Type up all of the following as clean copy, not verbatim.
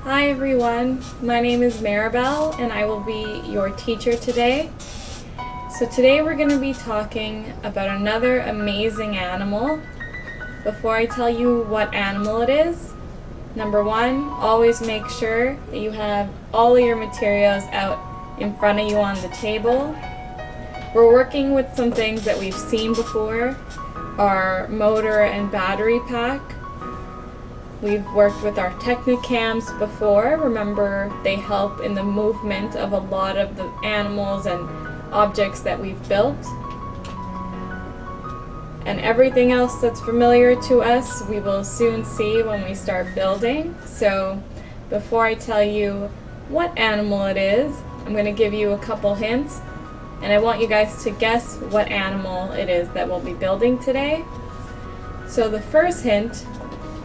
Hi everyone, my name is Maribel and I will be your teacher today. So today we're going to be talking about another amazing animal. Before I tell you what animal it is, number one, always make sure that you have all of your materials out in front of you on the table. We're working with some things that we've seen before, our motor and battery pack. We've worked with our Technicams before. Remember, they help in the movement of a lot of the animals and objects that we've built. And everything else that's familiar to us, we will soon see when we start building. So before I tell you what animal it is, I'm going to give you a couple hints. And I want you guys to guess what animal it is that we'll be building today. So the first hint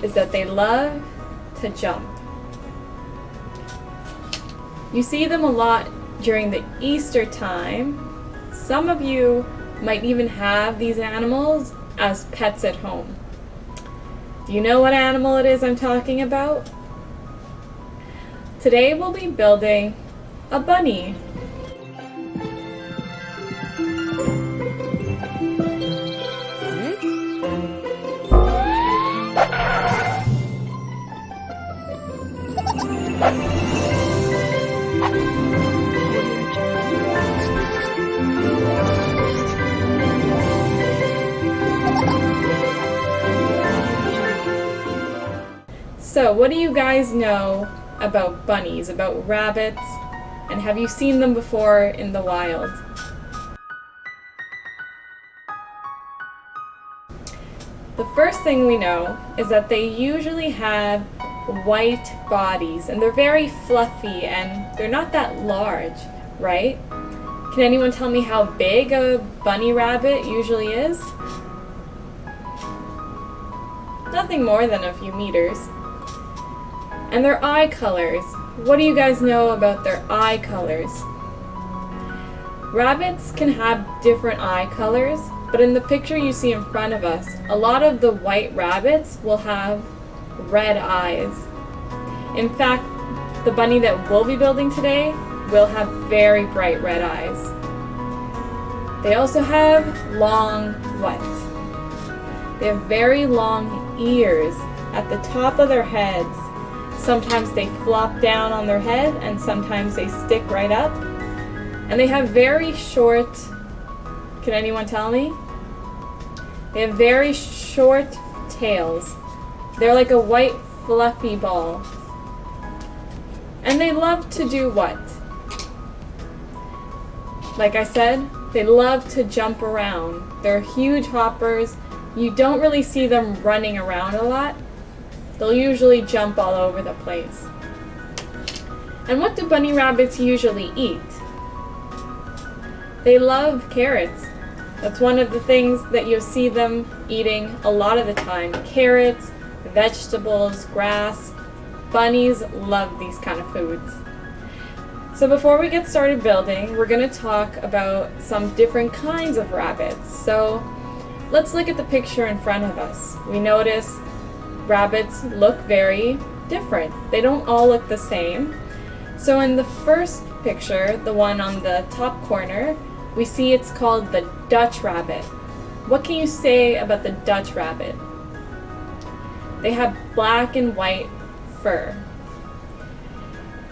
is that they love to jump. You see them a lot during the Easter time. Some of you might even have these animals as pets at home. Do you know what animal it is I'm talking about? Today we'll be building a bunny. So, what do you guys know about bunnies, about rabbits, and have you seen them before in the wild? The first thing we know is that they usually have white bodies, and they're very fluffy, and they're not that large, right? Can anyone tell me how big a bunny rabbit usually is? Nothing more than a few meters. And their eye colors. What do you guys know about their eye colors? Rabbits can have different eye colors, but in the picture you see in front of us, a lot of the white rabbits will have red eyes. In fact, the bunny that we'll be building today will have very bright red eyes. They also have long what? They have very long ears at the top of their heads. Sometimes they flop down on their head and sometimes they stick right up. And they have very short, can anyone tell me? They have very short tails. They're like a white fluffy ball. And they love to do what? Like I said, they love to jump around. They're huge hoppers. You don't really see them running around a lot. They'll usually jump all over the place. And what do bunny rabbits usually eat? They love carrots. That's one of the things that you'll see them eating a lot of the time. Carrots, vegetables, grass. Bunnies love these kind of foods. So before we get started building, we're going to talk about some different kinds of rabbits. So let's look at the picture in front of us. We notice rabbits look very different. They don't all look the same. So in the first picture, the one on the top corner, we see it's called the Dutch rabbit. What can you say about the Dutch rabbit? They have black and white fur.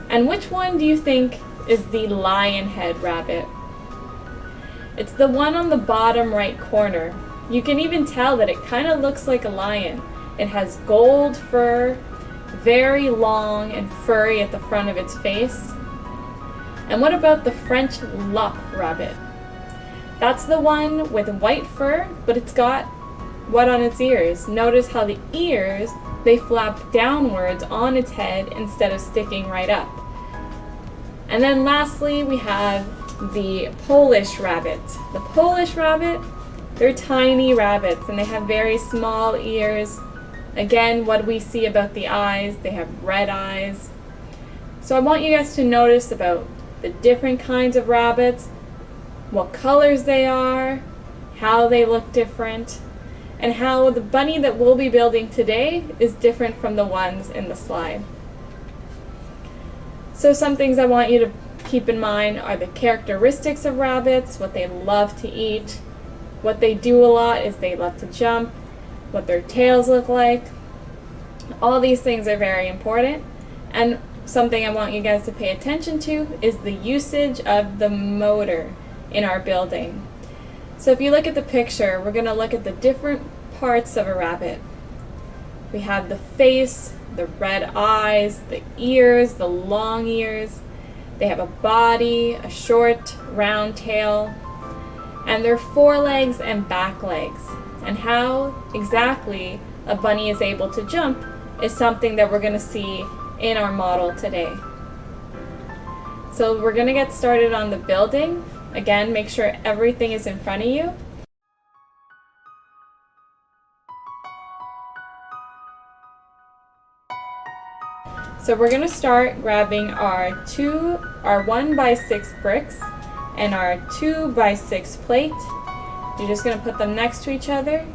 And which one do you think is the lionhead rabbit? It's the one on the bottom right corner. You can even tell that it kind of looks like a lion. It has gold fur, very long and furry at the front of its face. And what about the French Lapp rabbit? That's the one with white fur, but it's got what on its ears? Notice how the ears, they flap downwards on its head instead of sticking right up. And then lastly, we have the Polish rabbit. The Polish rabbit, they're tiny rabbits and they have very small ears. Again, what do we see about the eyes? They have red eyes. So I want you guys to notice about the different kinds of rabbits, what colors they are, how they look different, and how the bunny that we'll be building today is different from the ones in the slide. So some things I want you to keep in mind are the characteristics of rabbits, what they love to eat. What they do a lot is they love to jump, what their tails look like. All these things are very important. And something I want you guys to pay attention to is the usage of the motor in our building. So if you look at the picture, we're going to look at the different parts of a rabbit. We have the face, the red eyes, the ears, the long ears. They have a body, a short, round tail, and their forelegs and back legs. And how exactly a bunny is able to jump is something that we're going to see in our model today. So we're going to get started on the building. Again, make sure everything is in front of you. So we're going to start grabbing our 1x6 bricks and our 2x6 plate. You're just going to put them next to each other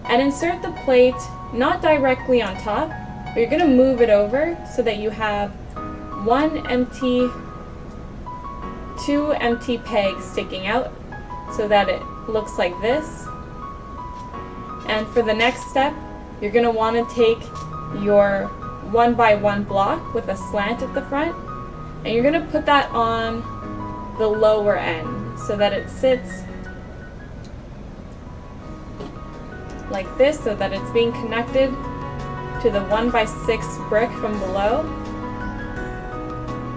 and insert the plate not directly on top, but you're going to move it over so that you have two empty pegs sticking out so that it looks like this. And for the next step, you're going to want to take your 1x1 block with a slant at the front, and you're going to put that on the lower end so that it sits like this, so that it's being connected to the 1x6 brick from below.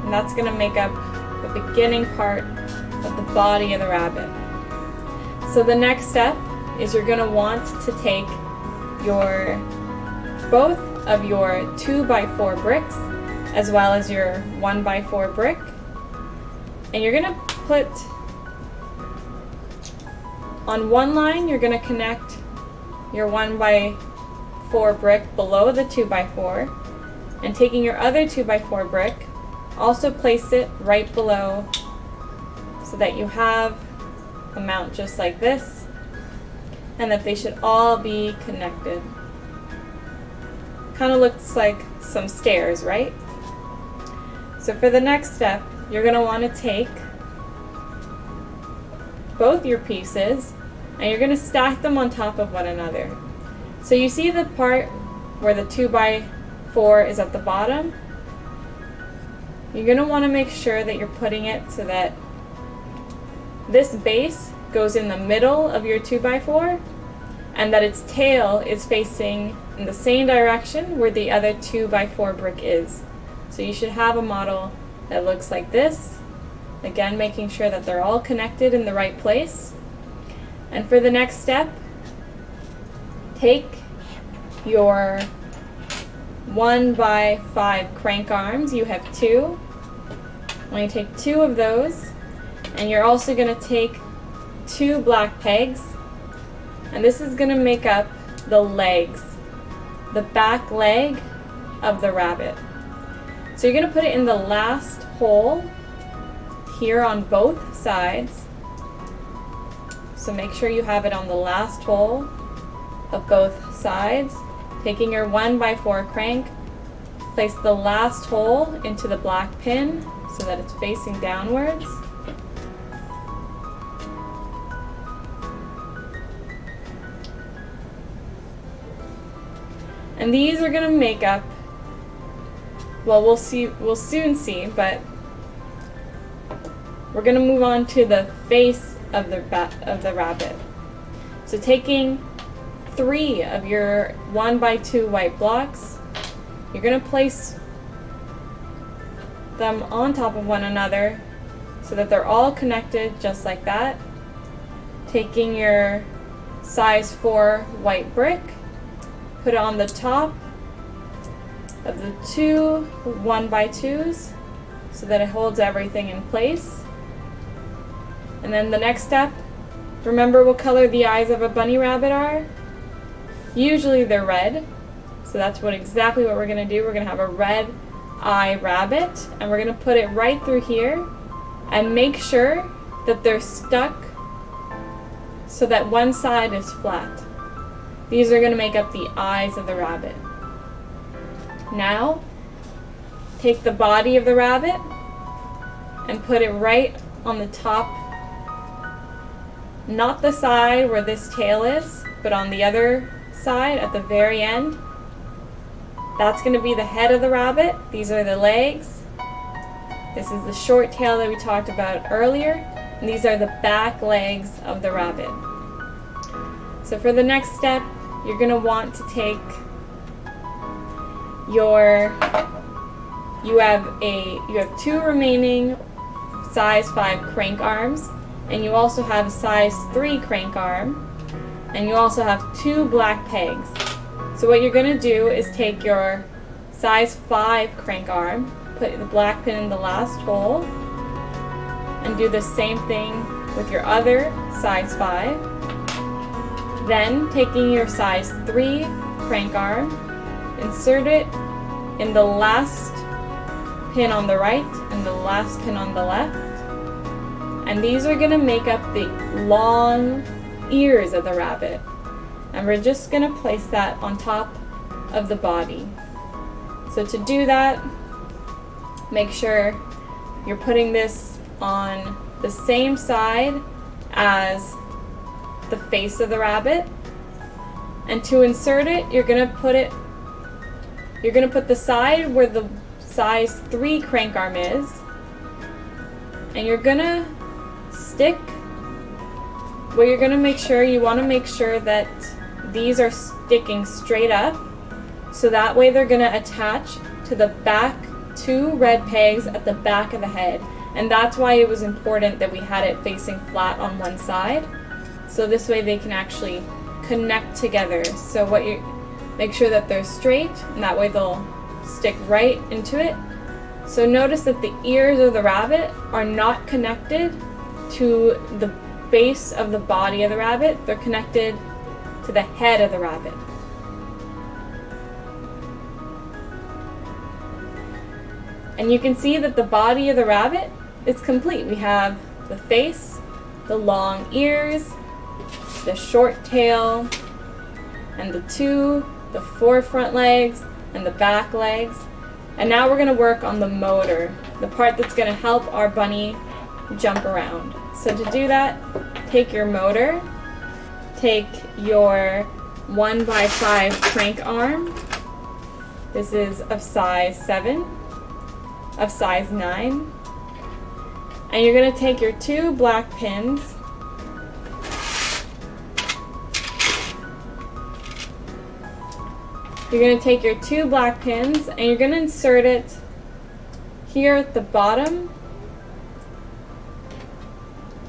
And that's going to make up the beginning part of the body of the rabbit. So the next step is you're going to want to take both of your 2x4 bricks as well as your 1x4 brick, and you're going to put on one line, you're going to connect your 1x4 brick below the 2x4, and taking your other 2x4 brick, also place it right below so that you have a mount just like this, and that they should all be connected. Kind of looks like some stairs, right? So for the next step, you're going to want to take both your pieces and you're going to stack them on top of one another. So you see the part where the 2x4 is at the bottom? You're going to want to make sure that you're putting it so that this base goes in the middle of your 2x4 and that its tail is facing in the same direction where the other 2x4 brick is. So you should have a model that looks like this. Again, making sure that they're all connected in the right place. And for the next step, take your 1x5 crank arms. You have two. When you take two of those, and you're also going to take two black pegs, and this is going to make up the legs, the back leg of the rabbit. So you're going to put it in the last hole here on both sides. So make sure you have it on the last hole of both sides. Taking your 1x4 crank, place the last hole into the black pin so that it's facing downwards. And these are going to make up, well, we'll soon see, but we're going to move on to the face of the rabbit. So taking 3 of your 1x2 white blocks, you're going to place them on top of one another so that they're all connected just like that. Taking your size 4 white brick, put it on the top of the 2 1x2s so that it holds everything in place. And then the next step, remember what color the eyes of a bunny rabbit are? Usually they're red, so that's exactly what we're going to do. We're going to have a red eye rabbit, and we're going to put it right through here and make sure that they're stuck so that one side is flat. These are going to make up the eyes of the rabbit. Now, take the body of the rabbit and put it right on the top, not the side where this tail is, but on the other side at the very end. That's going to be the head of the rabbit. These are the legs. This is the short tail that we talked about earlier. And these are the back legs of the rabbit. So for the next step, you're going to want to take you have 2 remaining size 5 crank arms, and you also have a size 3 crank arm, and you also have 2 black pegs. So what you're going to do is take your size 5 crank arm, put the black pin in the last hole, and do the same thing with your other size 5. Then, taking your size 3 crank arm, insert it in the last pin on the right and the last pin on the left. And these are going to make up the long ears of the rabbit. And we're just going to place that on top of the body. So to do that, make sure you're putting this on the same side as the face of the rabbit. And to insert it, you're going to put the side where the size 3 crank arm is, and you're going to stick where you're going to make sure that these are sticking straight up, so that way they're going to attach to the back 2 red pegs at the back of the head. And that's why it was important that we had it facing flat on one side, so this way they can actually connect together. So make sure that they're straight, and that way they'll stick right into it. So notice that the ears of the rabbit are not connected to the base of the body of the rabbit. They're connected to the head of the rabbit. And you can see that the body of the rabbit is complete. We have the face, the long ears, the short tail, and the 4 front legs, and the back legs. And now we're going to work on the motor, the part that's going to help our bunny jump around. So to do that, take your motor, take your 1x5 crank arm. This is of size 7, of size 9. And you're going to take your 2 black pins, and you're going to insert it here at the bottom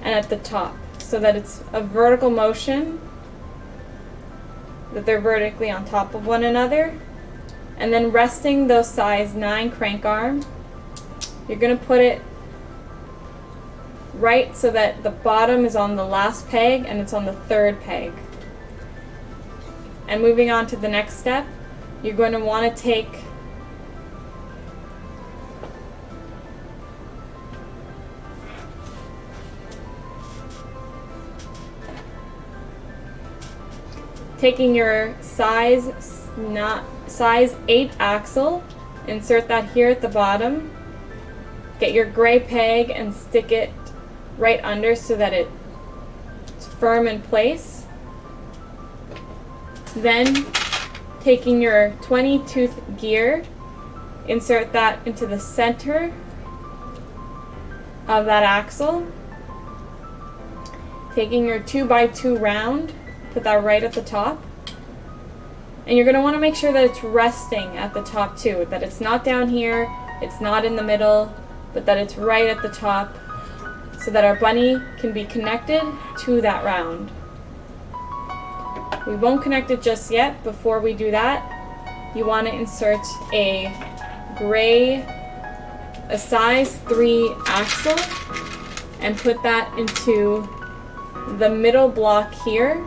and at the top, so that it's a vertical motion, that they're vertically on top of one another. And then resting those size 9 crank arm, you're going to put it right so that the bottom is on the last peg and it's on the 3rd peg. And moving on to the next step, you're going to want to take taking your size 8 axle, insert that here at the bottom, get your gray peg and stick it right under so that it's firm in place. Then taking your 20-tooth gear, insert that into the center of that axle. Taking your 2x2 round, put that right at the top. And you're going to want to make sure that it's resting at the top too, that it's not down here, it's not in the middle, but that it's right at the top, so that our bunny can be connected to that round. We won't connect it just yet. Before we do that, you want to insert a size 3 axle and put that into the middle block here.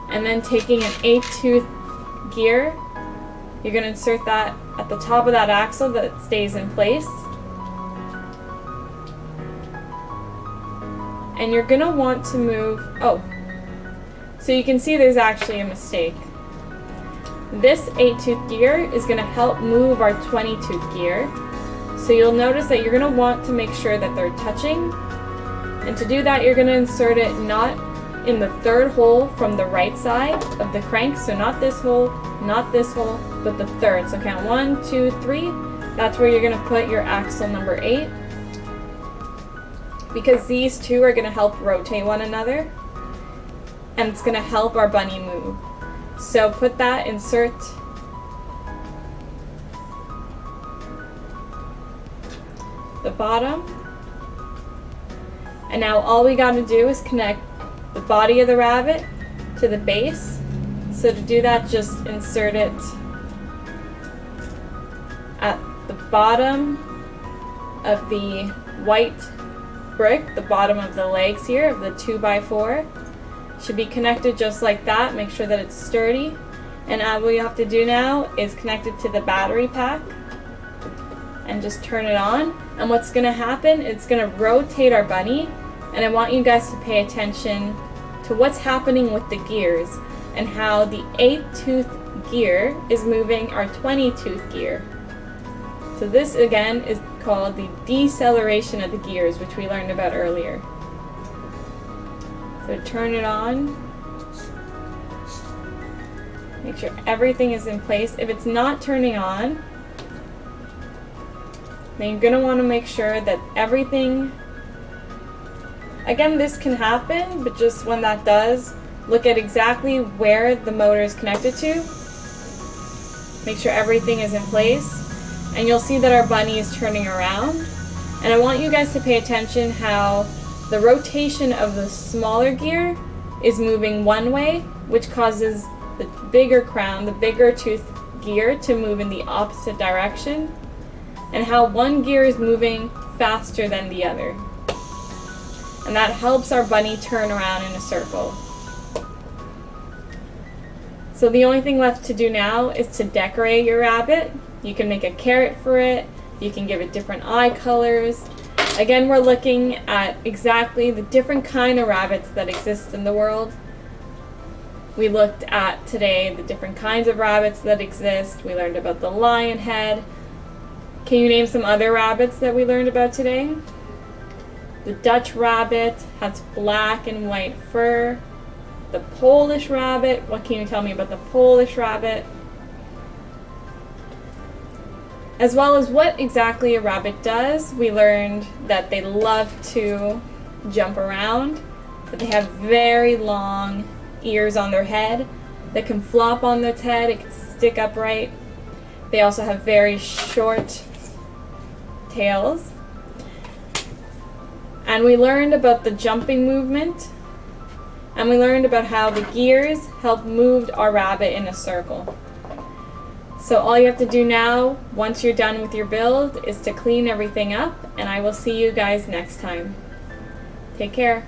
And then taking an 8-tooth gear, you're going to insert that at the top of that axle that it stays in place. And you're going to want to move, so you can see there's actually a mistake. This 8-tooth gear is going to help move our 20-tooth gear. So you'll notice that you're going to want to make sure that they're touching. And to do that, you're going to insert it not in the third hole from the right side of the crank. So not this hole, but the third. So count 1, 2, 3. That's where you're going to put your axle number 8. Because these two are going to help rotate one another. And it's going to help our bunny move. So put that, insert the bottom. And now all we got to do is connect the body of the rabbit to the base. So to do that, just insert it at the bottom of the white brick, the bottom of the legs here of the 2x4. Should be connected just like that. Make sure that it's sturdy. And all we have to do now is connect it to the battery pack and just turn it on. And what's going to happen, it's going to rotate our bunny. And I want you guys to pay attention to what's happening with the gears and how the 8-tooth gear is moving our 20-tooth gear. So this again is called the deceleration of the gears, which we learned about earlier. So turn it on. Make sure everything is in place. If it's not turning on, then you're going to want to make sure that everything, again, this can happen, but just when that does, look at exactly where the motor is connected to. Make sure everything is in place. And you'll see that our bunny is turning around. And I want you guys to pay attention how the rotation of the smaller gear is moving one way, which causes the bigger crown, the bigger tooth gear to move in the opposite direction, and how one gear is moving faster than the other. And that helps our bunny turn around in a circle. So the only thing left to do now is to decorate your rabbit. You can make a carrot for it. You can give it different eye colors. Again, we're looking at exactly the different kind of rabbits that exist in the world. We looked at today the different kinds of rabbits that exist. We learned about the lion head. Can you name some other rabbits that we learned about today? The Dutch rabbit has black and white fur. The Polish rabbit, what can you tell me about the Polish rabbit? As well as what exactly a rabbit does. We learned that they love to jump around, that they have very long ears on their head that can flop on their head, it can stick upright. They also have very short tails. And we learned about the jumping movement, and we learned about how the gears help move our rabbit in a circle. So all you have to do now, once you're done with your build, is to clean everything up, and I will see you guys next time. Take care.